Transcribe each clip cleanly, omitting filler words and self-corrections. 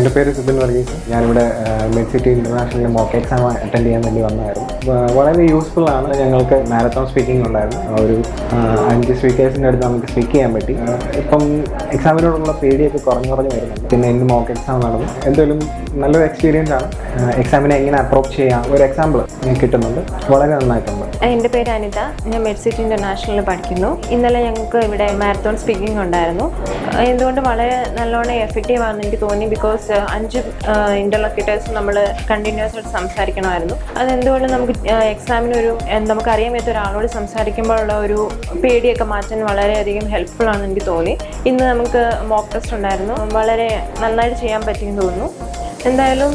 എൻ്റെ പേര് സുബിൻ വർഗീസ്. ഞാനിവിടെ മെഡ്സിറ്റി ഇൻ്റർനാഷണലിൽ മോക്ക് എക്സാം അറ്റൻഡ് ചെയ്യാൻ വേണ്ടി വന്നതായിരുന്നു. വളരെ യൂസ്ഫുൾ ആണ്. ഞങ്ങൾക്ക് മാരത്തോൺ സ്പീക്കിംഗ് ഉണ്ടായിരുന്നു. ഒരു 5 സ്പീക്കേഴ്സിൻ്റെ അടുത്ത് നമുക്ക് സ്പീക്ക് ചെയ്യാൻ പറ്റി. ഇപ്പം എക്സാമിനോടുള്ള പേടിയൊക്കെ കുറഞ്ഞു വരുന്നുണ്ട്. പിന്നെ ഇന്ന് മോക്ക് എക്സാം നടന്നു. എന്തായാലും നല്ലൊരു എക്സ്പീരിയൻസ് ആണ്. എക്സാമിനെ എങ്ങനെ അപ്രോച്ച് ചെയ്യാം ഒരു എക്സാമ്പിൾ കിട്ടുന്നുണ്ട്. വളരെ നന്നായിട്ടുണ്ട്. എൻ്റെ പേര് അനിത. ഞാൻ മെഡ്സിറ്റി ഇൻ്റർനാഷണലിൽ പഠിക്കുന്നു. ഇന്നലെ ഞങ്ങൾക്ക് ഇവിടെ മാരത്തോൺ സ്പീക്കിംഗ് ഉണ്ടായിരുന്നു. എന്തുകൊണ്ട് വളരെ നല്ലോണം എഫക്റ്റീവ് ആണെന്ന് എനിക്ക് തോന്നി. ബിക്കോസ് 5 ഇൻ്റർലോക്യൂട്ടേഴ്സ് നമ്മൾ കണ്ടിന്യൂസ് ആയിട്ട് സംസാരിക്കണമായിരുന്നു. അതെന്തുകൊണ്ട് നമുക്ക് എക്സാമിനൊരു നമുക്കറിയാൻ പറ്റിയ ഒരാളോട് സംസാരിക്കുമ്പോഴുള്ള ഒരു പേടിയൊക്കെ മാറ്റാൻ വളരെയധികം ഹെൽപ്ഫുൾ ആണെന്ന് എനിക്ക് തോന്നി. ഇന്ന് നമുക്ക് മോക്ക് ടെസ്റ്റ് ഉണ്ടായിരുന്നു. വളരെ നന്നായിട്ട് ചെയ്യാൻ പറ്റിയെന്ന് തോന്നുന്നു. എന്തായാലും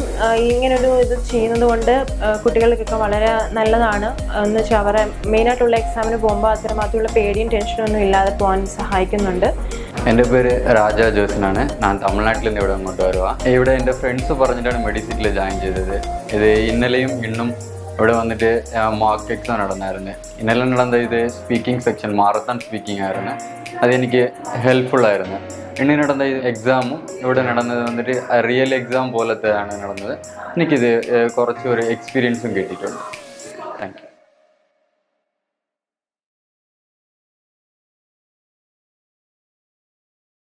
ഇങ്ങനൊരു ഇത് ചെയ്യുന്നത് കൊണ്ട് കുട്ടികൾക്കൊക്കെ വളരെ നല്ലതാണ്. എന്ന് വെച്ചാൽ അവരെ മെയിനായിട്ടുള്ള എക്സാമിന് പോകുമ്പോൾ അത്രമാത്രമുള്ള പേടിയും ടെൻഷനും ഒന്നും ഇല്ലാതെ പോകാൻ സഹായിക്കുന്നുണ്ട്. എൻ്റെ പേര് രാജ ജോസിനാണ്. ഞാൻ തമിഴ്നാട്ടിൽ നിന്ന് ഇവിടെ അങ്ങോട്ട് വരുവാ. ഇവിടെ എൻ്റെ ഫ്രണ്ട്സ് പറഞ്ഞിട്ടാണ് മെഡിസിറ്റിയിൽ ജോയിൻ ചെയ്തത്. ഇത് ഇന്നലെയും ഇന്നും ഇവിടെ വന്നിട്ട് മോക്ക് എക്സാം നടന്നായിരുന്നു. ഇന്നലെ നടന്ന ഇത് സ്പീക്കിംഗ് സെക്ഷൻ മാരത്തോൺ സ്പീക്കിംഗ് ആയിരുന്നു. അതെനിക്ക് ഹെൽപ്ഫുള്ളായിരുന്നു. ഇനി നടന്ന എക്സാമും ഇവിടെ നടന്നത് വന്നിട്ട് റിയൽ എക്സാം പോലത്തെയാണ് നടന്നത്. എനിക്കിത് കുറച്ചൊരു എക്സ്പീരിയൻസും കിട്ടിയിട്ടുണ്ട്.